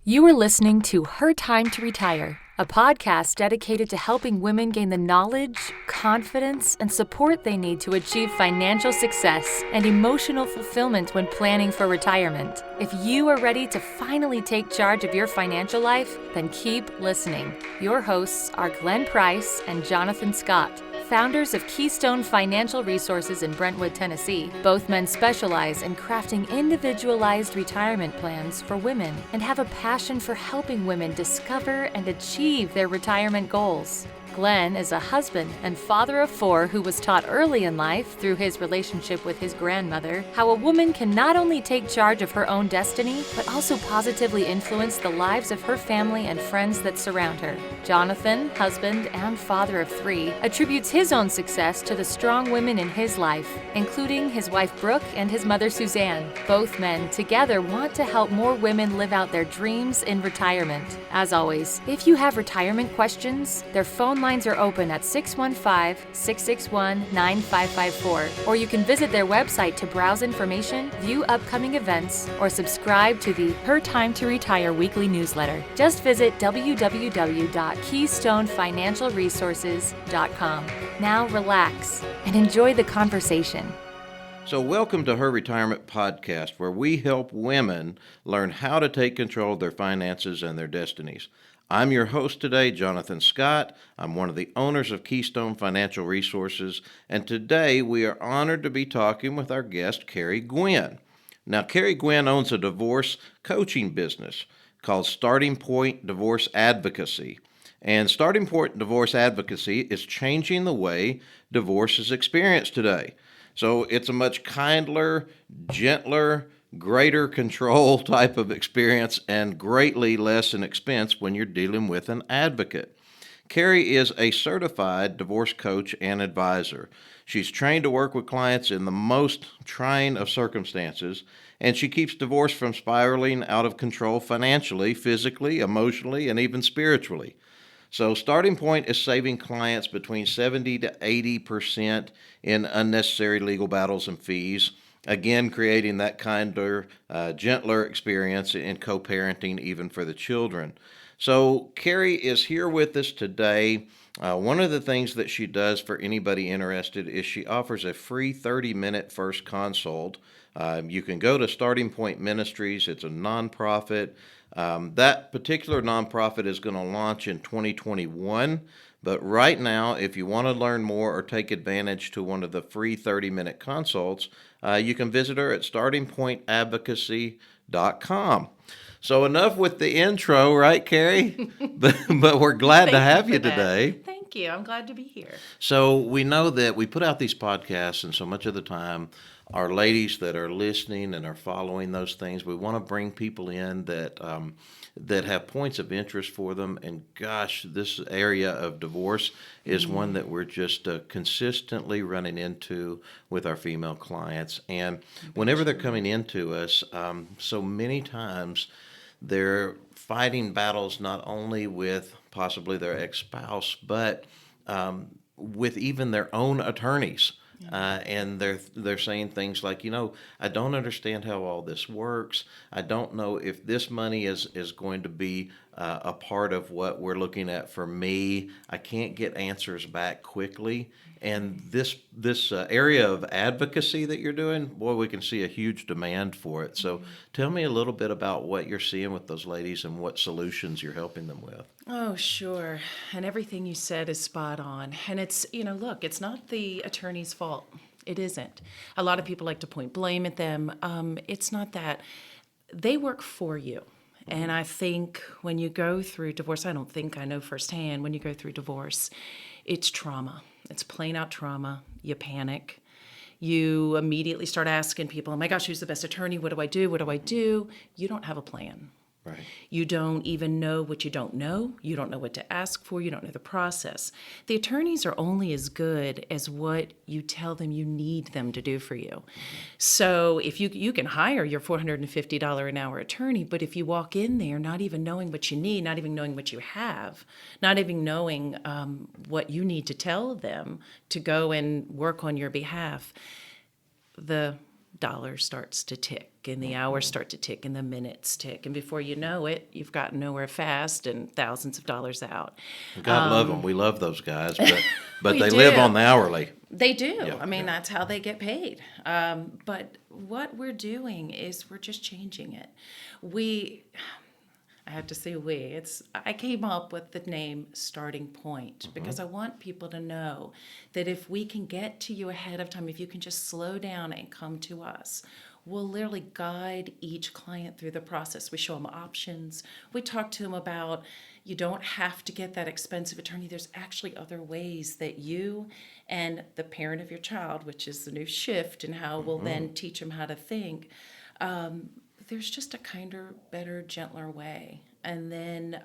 You are listening to Her Time to Retire, a podcast dedicated to helping women gain the knowledge, confidence, and support they need to achieve financial success and emotional fulfillment when planning for retirement. If you are ready to finally take charge of your financial life, then keep listening. Your hosts are Glenn Price and Jonathan Scott, founders of Keystone Financial Resources in Brentwood, Tennessee. Both men specialize in crafting individualized retirement plans for women and have a passion for helping women discover and achieve their retirement goals. Glenn is a husband and father of 4 who was taught early in life through his relationship with his grandmother how a woman can not only take charge of her own destiny, but also positively influence the lives of her family and friends that surround her. Jonathan, husband and father of 3, attributes his own success to the strong women in his life, including his wife Brooke and his mother Suzanne. Both men together want to help more women live out their dreams in retirement. As always, if you have retirement questions, their phone lines are open at 615-661-9554, or you can visit their website to browse information, view upcoming events, or subscribe to the Her Time to Retire weekly newsletter. Just visit www.keystonefinancialresources.com. Now relax and enjoy the conversation. So welcome to Her Retirement Podcast, where we help women learn how to take control of their finances and their destinies. I'm your host today, Jonathan Scott. I'm one of the owners of Keystone Financial Resources, and today we are honored to be talking with our guest, Keri Gwynne. Now, Keri Gwynne owns a divorce coaching business called Starting Point Divorce Advocacy. And Starting Point Divorce Advocacy is changing the way divorce is experienced today. So it's a much kinder, gentler, greater control type of experience and greatly less in expense when you're dealing with an advocate. Keri is a certified divorce coach and advisor. She's trained to work with clients in the most trying of circumstances, and she keeps divorce from spiraling out of control financially, physically, emotionally, and even spiritually. So Starting Point is saving clients between 70 to 80% in unnecessary legal battles and fees, again, creating that kinder, gentler experience in co-parenting even for the children. So Keri is here with us today. One of the things that she does for anybody interested is she offers a free 30-minute first consult. You can go to Starting Point Ministries. It's a nonprofit. That particular nonprofit is going to launch in 2021. But right now, if you want to learn more or take advantage to one of the free 30-minute consults, you can visit her at startingpointadvocacy.com. So enough with the intro, right, Keri? but we're glad to have you today. Thank you. I'm glad to be here. So we know that we put out these podcasts, and so much of the time, our ladies that are listening and are following those things, we want to bring people in that have points of interest for them. And gosh, this area of divorce is one that we're just consistently running into with our female clients. And whenever they're coming into us, so many times they're fighting battles not only with possibly their ex-spouse, but with even their own attorneys. And they're saying things like, I don't understand how all this works. I don't know if this money is going to be a part of what we're looking at for me. I can't get answers back quickly. And this area of advocacy that you're doing, boy, we can see a huge demand for it. So tell me a little bit about what you're seeing with those ladies and what solutions you're helping them with. Oh, sure. And everything you said is spot on. And it's, look, it's not the attorney's fault. It isn't. A lot of people like to point blame at them. It's not that. They work for you. And I think when you go through divorce, I know firsthand, when you go through divorce, it's trauma. It's plain out trauma. You panic. You immediately start asking people, oh my gosh, who's the best attorney? What do I do? What do I do? You don't have a plan. Right. You don't even know what you don't know. You don't know what to ask for. You don't know the process. The attorneys are only as good as what you tell them you need them to do for you. Mm-hmm. So if you can hire your $450 an hour attorney, but if you walk in there not even knowing what you need, not even knowing what you have, not even knowing what you need to tell them to go and work on your behalf, the dollar starts to tick, and the hours start to tick, and the minutes tick, and before you know it, you've gotten nowhere fast and thousands of dollars out. God love them. We love those guys, but We they live do. on the hourly. They do. Yeah, I mean, yeah. that's how they get paid. But what we're doing is we're just changing it. I have to say I came up with the name Starting Point because I want people to know that if we can get to you ahead of time, if you can just slow down and come to us, we'll literally guide each client through the process. We show them options. We talk to them about you don't have to get that expensive attorney. There's actually other ways that you and the parent of your child, which is the new shift in how we'll then teach them how to think, there's just a kinder, better, gentler way. And then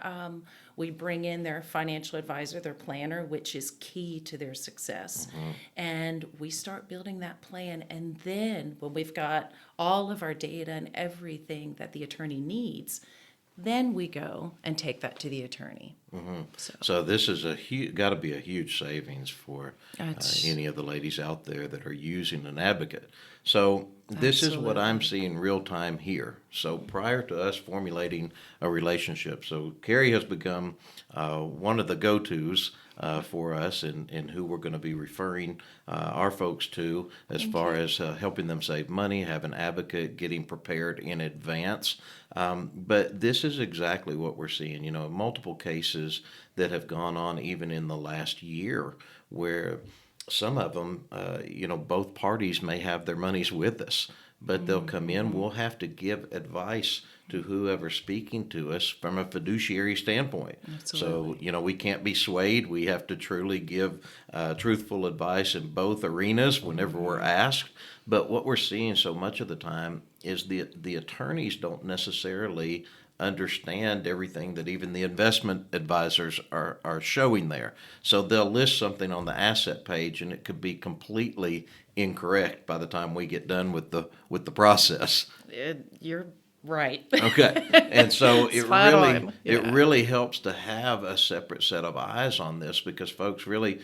we bring in their financial advisor, their planner, which is key to their success. And we start building that plan. And then when we've got all of our data and everything that the attorney needs, then we go and take that to the attorney. So this is got to be a huge savings for That's- any of the ladies out there that are using an advocate. So this is what I'm seeing real time here. So prior to us formulating a relationship, so Keri has become one of the go-tos for us in who we're going to be referring our folks to as far as helping them save money, have an advocate, getting prepared in advance. But this is exactly what we're seeing, multiple cases that have gone on even in the last year where some of them, both parties may have their monies with us, but they'll come in. We'll have to give advice to whoever's speaking to us from a fiduciary standpoint. Absolutely. So, we can't be swayed. We have to truly give truthful advice in both arenas whenever we're asked. But what we're seeing so much of the time is the attorneys don't necessarily understand everything that even the investment advisors are showing there. So they'll list something on the asset page and it could be completely incorrect by the time we get done with the process. You're right. Okay. And so it Spot really on. it Yeah. really helps to have a separate set of eyes on this because folks really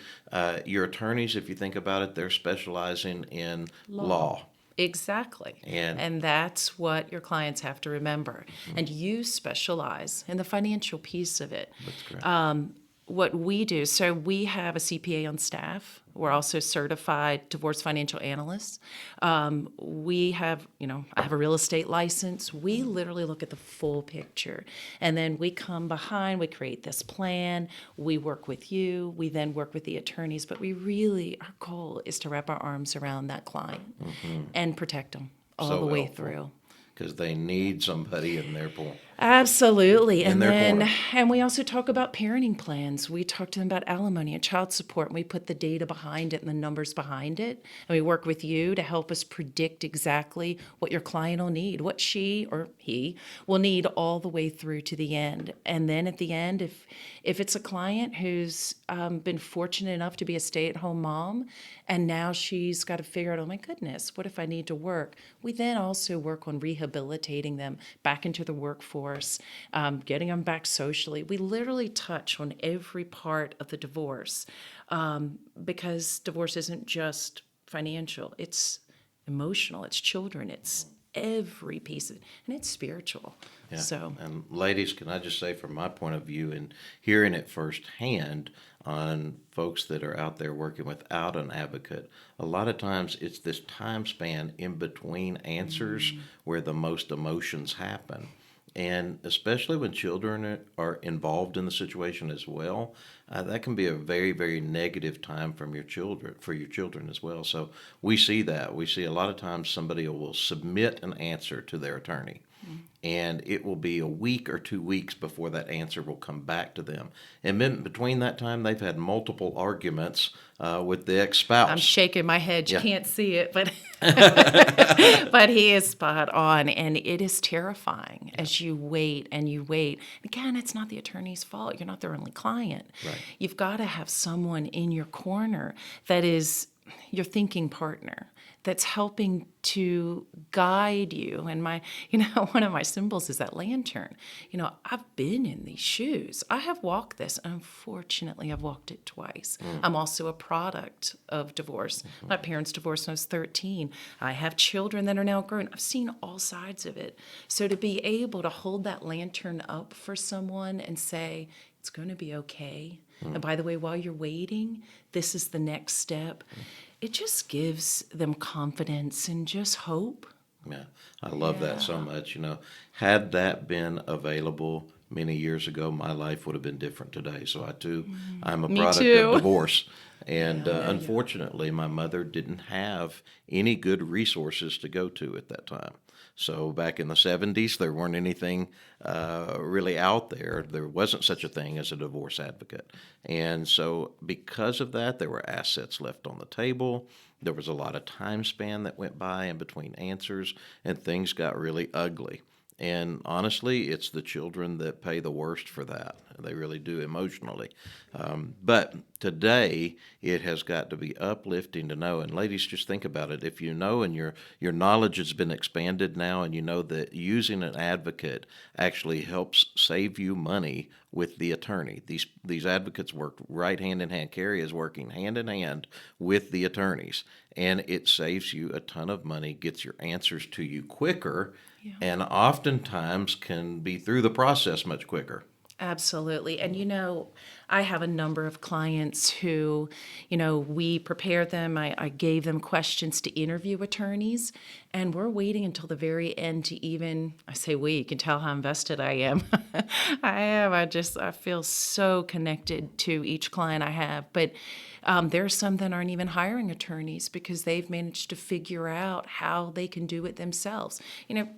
your attorneys, if you think about it, they're specializing in law. Exactly. And- And that's what your clients have to remember. And you specialize in the financial piece of it. That's correct. What we do, so we have a CPA on staff. We're also certified divorce financial analysts. We have, I have a real estate license. We literally look at the full picture. And then we come behind, we create this plan, we work with you, we then work with the attorneys. But our goal is to wrap our arms around that client and protect them all So the way helpful. through. Because they need somebody in their point. Absolutely. In their corner. And we also talk about parenting plans. We talk to them about alimony and child support, and we put the data behind it and the numbers behind it. And we work with you to help us predict exactly what your client will need, what she or he will need all the way through to the end. And then at the end, if it's a client who's been fortunate enough to be a stay-at-home mom, and now she's got to figure out, oh my goodness, what if I need to work? We then also work on rehabilitating them back into the workforce, getting them back socially. We literally touch on every part of the divorce because divorce isn't just financial. It's emotional. It's children. It's every piece of it, and it's spiritual. Yeah. So, And ladies, can I just say from my point of view and hearing it firsthand on folks that are out there working without an advocate, a lot of times it's this time span in between answers where the most emotions happen. And especially when children are involved in the situation as well, that can be a very, very negative time for your children as well. So we see that. We see a lot of times somebody will submit an answer to their attorney. And it will be a week or 2 weeks before that answer will come back to them. And then between that time, they've had multiple arguments with the ex-spouse. I'm shaking my head. You Yeah. can't see it, but but he is spot on, and it is terrifying as you wait and you wait. Again, it's not the attorney's fault. You're not their only client. Right. You've got to have someone in your corner that is your thinking partner, that's helping to guide you. And one of my symbols is that lantern. I've been in these shoes. I have walked this. Unfortunately, I've walked it twice. I'm also a product of divorce. My parents divorced when I was 13. I have children that are now grown. I've seen all sides of it. So to be able to hold that lantern up for someone and say, it's going to be okay. And by the way, while you're waiting, this is the next step. It just gives them confidence and just hope. Yeah, I love that so much. Had that been available many years ago, my life would have been different today. So I'm a Me product too. of divorce. And unfortunately, my mother didn't have any good resources to go to at that time. So back in the 70s, there weren't anything really out there. There wasn't such a thing as a divorce advocate. And so because of that, there were assets left on the table. There was a lot of time span that went by in between answers, and things got really ugly. And honestly, it's the children that pay the worst for that. They really do emotionally. But today, it has got to be uplifting to know. And ladies, just think about it. If you know and your knowledge has been expanded now, and you know that using an advocate actually helps save you money with the attorney. These advocates work right hand in hand. Keri is working hand in hand with the attorneys, and it saves you a ton of money, gets your answers to you quicker, and oftentimes can be through the process much quicker. Absolutely. And I have a number of clients who, we prepared them. I gave them questions to interview attorneys, and we're waiting until the very end to I say we, you can tell how invested I am. I am. I feel so connected to each client I have. But there are some that aren't even hiring attorneys because they've managed to figure out how they can do it themselves.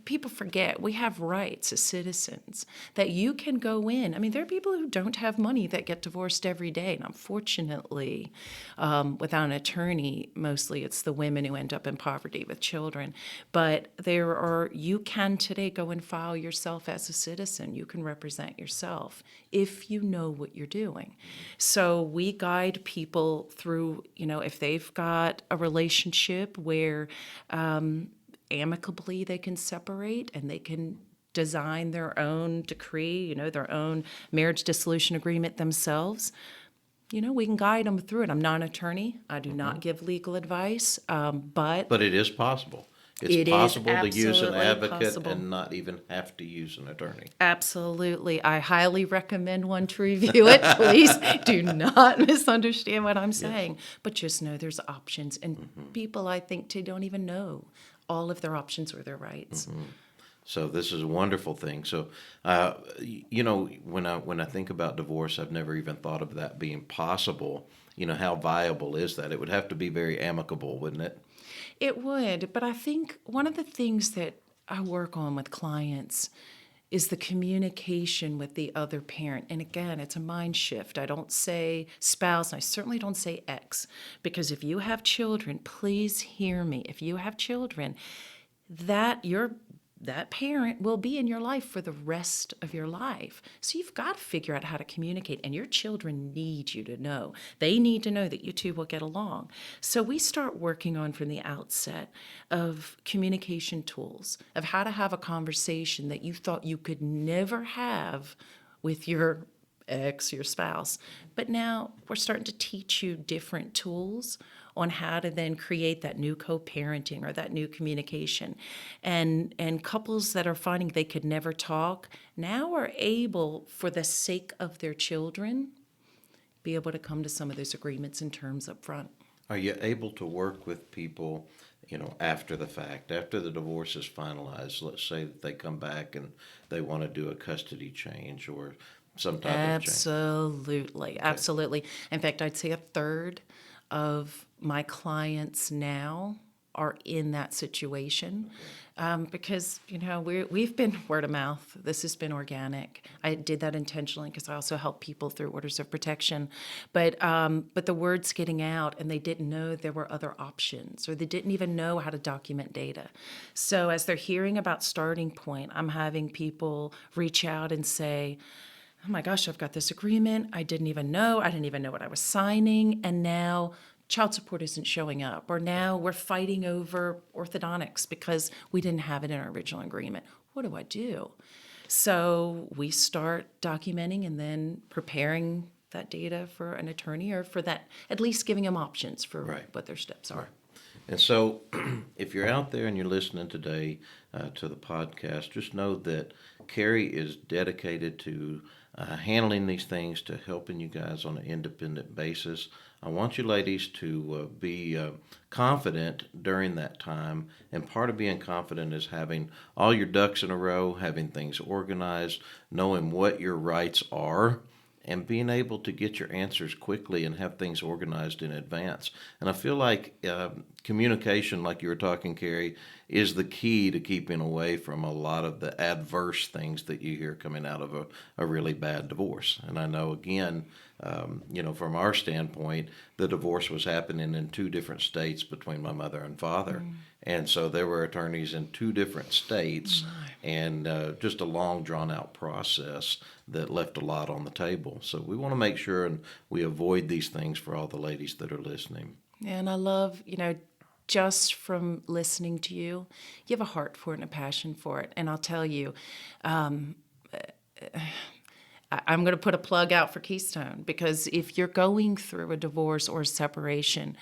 People forget we have rights as citizens that you can go in. I mean, there are people who don't have money that get divorced every day. And unfortunately, without an attorney, mostly it's the women who end up in poverty with children. But you can today go and file yourself as a citizen. You can represent yourself if you know what you're doing. So we guide people through, if they've got a relationship where amicably they can separate and they can design their own decree, their own marriage dissolution agreement themselves. We can guide them through it. I'm not an attorney. I do not give legal advice, but It is possible. It's it is possible to use an absolutely advocate possible. and not even have to use an attorney. Absolutely. I highly recommend one to review it. Please do not misunderstand what I'm saying. But just know there's options. And people, I think, don't even know all of their options or their rights. So this is a wonderful thing. So, when I think about divorce, I've never even thought of that being possible. How viable is that? It would have to be very amicable, wouldn't it? It would, but I think one of the things that I work on with clients is the communication with the other parent. And again, it's a mind shift. I don't say spouse, and I certainly don't say ex, because if you have children, please hear me. If you have children, that parent will be in your life for the rest of your life. So you've got to figure out how to communicate, and your children need you to know. They need to know that you two will get along. So we start working on from the outset of communication tools, of how to have a conversation that you thought you could never have with your ex, your spouse. But now we're starting to teach you different tools on how to then create that new co-parenting or that new communication. And couples that are finding they could never talk now are able, for the sake of their children, be able to come to some of those agreements and terms up front. Are you able to work with people, after the fact, after the divorce is finalized? Let's say that they come back and they want to do a custody change or some type of change. Absolutely. Absolutely. In fact, I'd say a third of my clients now are in that situation because, we've been word of mouth. This has been organic. I did that intentionally because I also help people through orders of protection. But the word's getting out, and they didn't know there were other options, or they didn't even know how to document data. So as they're hearing about Starting Point, I'm having people reach out and say, oh my gosh, I've got this agreement. I didn't even know what I was signing. And now child support isn't showing up, or now we're fighting over orthodontics because we didn't have it in our original agreement. What do I do? So we start documenting and then preparing that data for an attorney, or for that, at least giving them options for Right. what their steps are. And so, if you're out there and you're listening today to the podcast, just know that Keri is dedicated to handling these things, to helping you guys on an independent basis. I want you ladies to be confident during that time. And part of being confident is having all your ducks in a row, having things organized, knowing what your rights are, and being able to get your answers quickly and have things organized in advance. And I feel like communication, like you were talking, Keri, is the key to keeping away from a lot of the adverse things that you hear coming out of a really bad divorce. And I know, again, from our standpoint, the divorce was happening in 2 different states between my mother and father. And so there were attorneys in 2 different states, and just a long, drawn-out process that left a lot on the table. So we want to make sure and we avoid these things for all the ladies that are listening. And I love, just from listening to you, you have a heart for it and a passion for it. And I'll tell you, I'm going to put a plug out for Keystone, because if you're going through a divorce or a separation,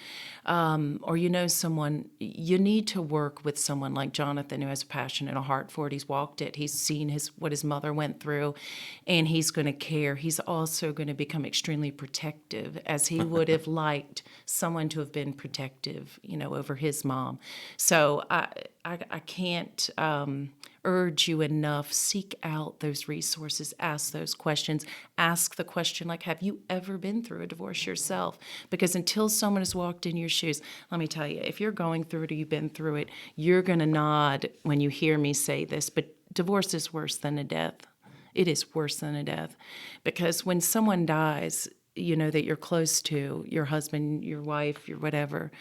or someone, you need to work with someone like Jonathan, who has a passion and a heart for it. He's walked it. He's seen what his mother went through, and he's going to care. He's also going to become extremely protective, as he would have liked someone to have been protective, over his mom. So I can't urge you enough. Seek out those resources. Ask those questions. Ask the question like, have you ever been through a divorce yourself? Because until someone has walked in your shoes, let me tell you, if you're going through it or you've been through it, you're going to nod when you hear me say this, but divorce is worse than a death. It is worse than a death. Because when someone dies, that you're close to, your husband, your wife, your whatever,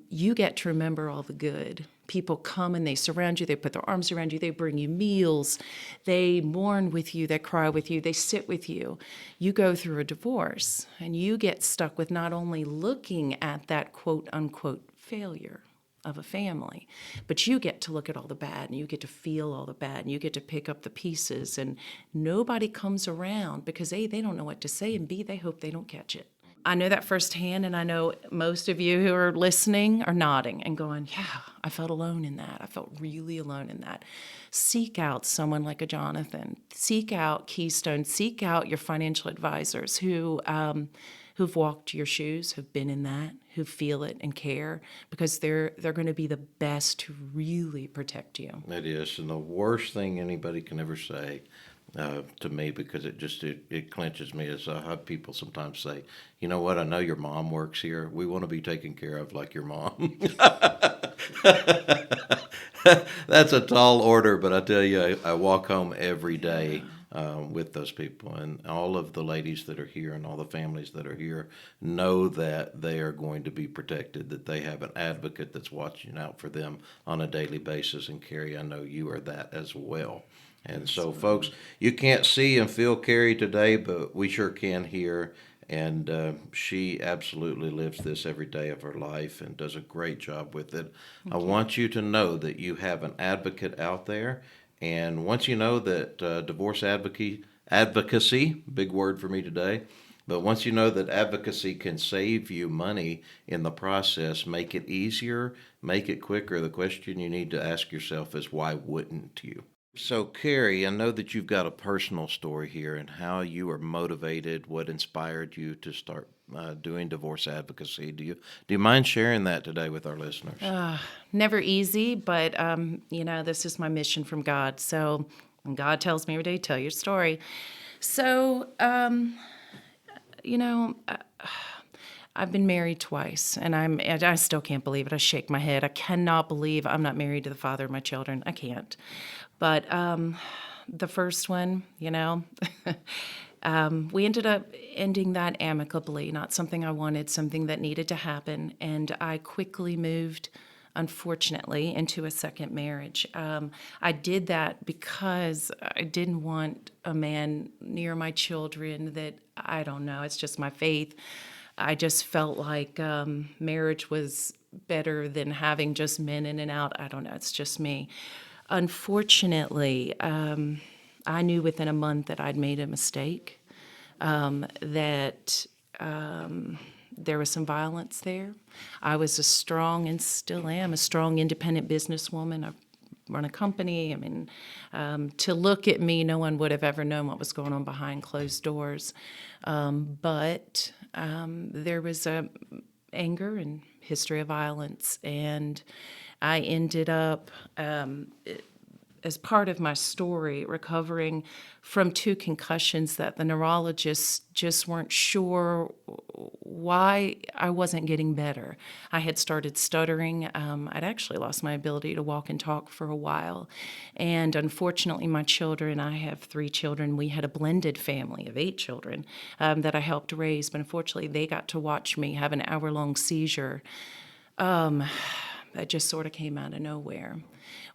you get to remember all the good. People come and they surround you, they put their arms around you, they bring you meals, they mourn with you, they cry with you, they sit with you. You go through a divorce and you get stuck with not only looking at that quote unquote failure of a family, but you get to look at all the bad, and you get to feel all the bad, and you get to pick up the pieces, and nobody comes around because A, they don't know what to say, and B, they hope they don't catch it. I know that firsthand, and I know most of you who are listening are nodding and going, yeah, I felt alone in that. I felt really alone in that. Seek out someone like a Jonathan. Seek out Keystone. Seek out your financial advisors who've walked your shoes, have been in that, who feel it and care, because they're going to be the best to really protect you. It is, and the worst thing anybody can ever say to me, because it clenches me, is I have people sometimes say, you know what, I know your mom works here. We want to be taken care of like your mom. That's a tall order, but I tell you, I walk home every day with those people, and all of the ladies that are here and all the families that are here know that they are going to be protected, that they have an advocate that's watching out for them on a daily basis. And Keri, I know you are that as well. And so, folks, you can't see and feel Keri today, but we sure can hear. And she absolutely lives this every day of her life and does a great job with it. I want you to know that you have an advocate out there. And once you know that divorce advocacy, big word for me today, but once you know that advocacy can save you money in the process, make it easier, make it quicker, the question you need to ask yourself is, why wouldn't you? So, Keri, I know that you've got a personal story here and how you were motivated, what inspired you to start doing divorce advocacy. Do you mind sharing that today with our listeners? Never easy, but this is my mission from God. So when God tells me every day, tell your story. So, I've been married twice, and I still can't believe it. I shake my head. I cannot believe I'm not married to the father of my children. I can't. But the first one, we ended up ending that amicably, not something I wanted, something that needed to happen. And I quickly moved, unfortunately, into a second marriage. I did that because I didn't want a man near my children that, I don't know, it's just my faith. I just felt like marriage was better than having just men in and out. I don't know, it's just me. Unfortunately, I knew within a month that I'd made a mistake, that there was some violence there. I was a strong, and still am, a strong independent businesswoman. I run a company. I mean, to look at me, no one would have ever known what was going on behind closed doors. But there was anger and history of violence, and I ended up, as part of my story, recovering from 2 concussions that the neurologists just weren't sure why I wasn't getting better. I had started stuttering. I'd actually lost my ability to walk and talk for a while. And unfortunately, my children, I have 3 children. We had a blended family of 8 children that I helped raise. But unfortunately, they got to watch me have an hour-long seizure. That just sort of came out of nowhere.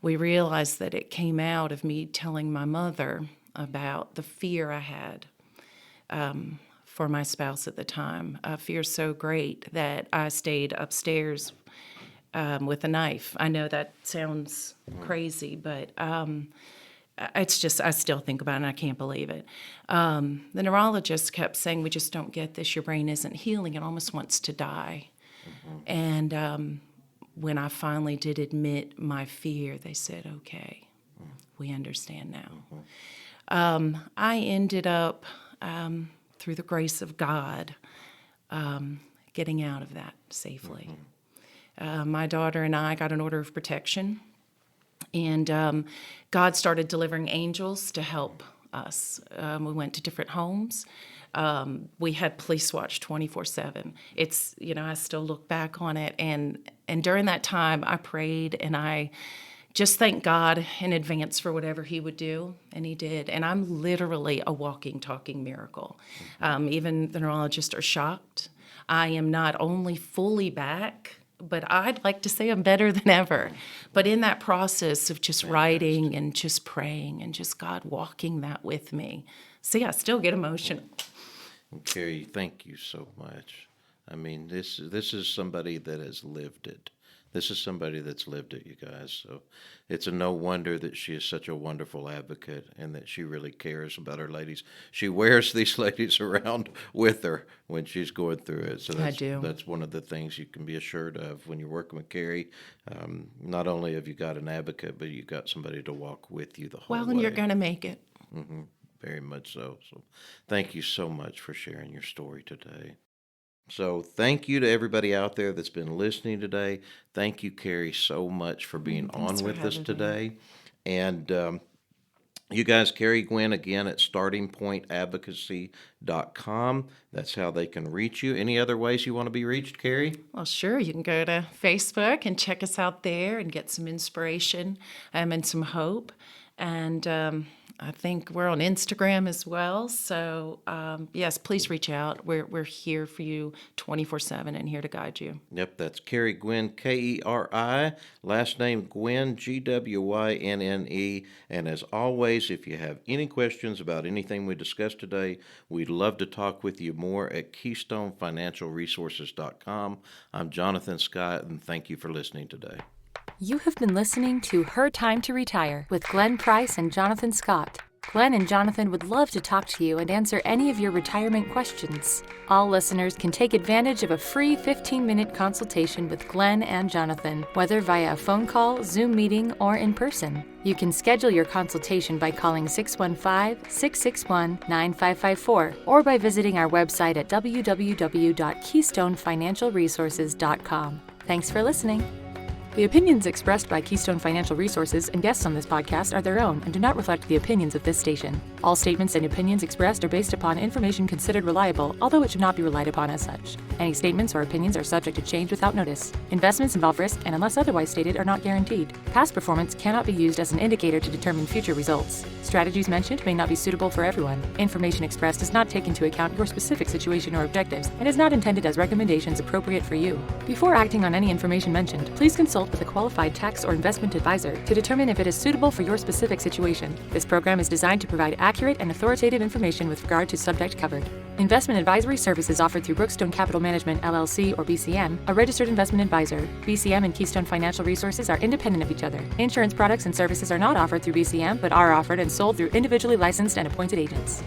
We realized that it came out of me telling my mother about the fear I had for my spouse at the time. A fear so great that I stayed upstairs with a knife. I know that sounds crazy, but it's just, I still think about it and I can't believe it. The neurologist kept saying, we just don't get this. Your brain isn't healing. It almost wants to die. And when I finally did admit my fear, they said, okay, we understand now. I ended up, through the grace of God, getting out of that safely. My daughter and I got an order of protection, and God started delivering angels to help us. We went to different homes. We had police watch 24/7. It's, I still look back on it, and during that time, I prayed, and I just thanked God in advance for whatever He would do, and He did. And I'm literally a walking, talking miracle. Even the neurologists are shocked. I am not only fully back, but I'd like to say I'm better than ever. But in that process of just writing and just praying and just God walking that with me, see, I still get emotional. Keri, thank you so much. I mean, this is somebody that has lived it. This is somebody that's lived it, you guys. So it's a no wonder that she is such a wonderful advocate and that she really cares about her ladies. She wears these ladies around with her when she's going through it. So I do. That's one of the things you can be assured of when you're working with Keri. Not only have you got an advocate, but you've got somebody to walk with you the whole way. Well, and you're going to make it. Mm-hmm. Very much so. So thank you so much for sharing your story today. So thank you to everybody out there that's been listening today. Thank you, Keri, so much for being on with us today. And you guys, Keri Gwynne, again, at startingpointadvocacy.com. That's how they can reach you. Any other ways you want to be reached, Keri? Well, sure. You can go to Facebook and check us out there and get some inspiration and some hope. And I think we're on Instagram as well. So, yes, please reach out. We're here for you 24/7 and here to guide you. Yep, that's Keri Gwynne, Keri, last name Gwynne, Gwynne. And as always, if you have any questions about anything we discussed today, we'd love to talk with you more at KeystoneFinancialResources.com. I'm Jonathan Scott, and thank you for listening today. You have been listening to Her Time to Retire with Glenn Price and Jonathan Scott. Glenn and Jonathan would love to talk to you and answer any of your retirement questions. All listeners can take advantage of a free 15-minute consultation with Glenn and Jonathan, whether via a phone call, Zoom meeting, or in person. You can schedule your consultation by calling 615-661-9554 or by visiting our website at www.keystonefinancialresources.com. Thanks for listening. The opinions expressed by Keystone Financial Resources and guests on this podcast are their own and do not reflect the opinions of this station. All statements and opinions expressed are based upon information considered reliable, although it should not be relied upon as such. Any statements or opinions are subject to change without notice. Investments involve risk and, unless otherwise stated, are not guaranteed. Past performance cannot be used as an indicator to determine future results. Strategies mentioned may not be suitable for everyone. Information expressed does not take into account your specific situation or objectives and is not intended as recommendations appropriate for you. Before acting on any information mentioned, please consult consult with a qualified tax or investment advisor to determine if it is suitable for your specific situation. This program is designed to provide accurate and authoritative information with regard to subject covered. Investment advisory services offered through Brookstone Capital Management, LLC, or BCM, a registered investment advisor. BCM and Keystone Financial Resources are independent of each other. Insurance products and services are not offered through BCM, but are offered and sold through individually licensed and appointed agents.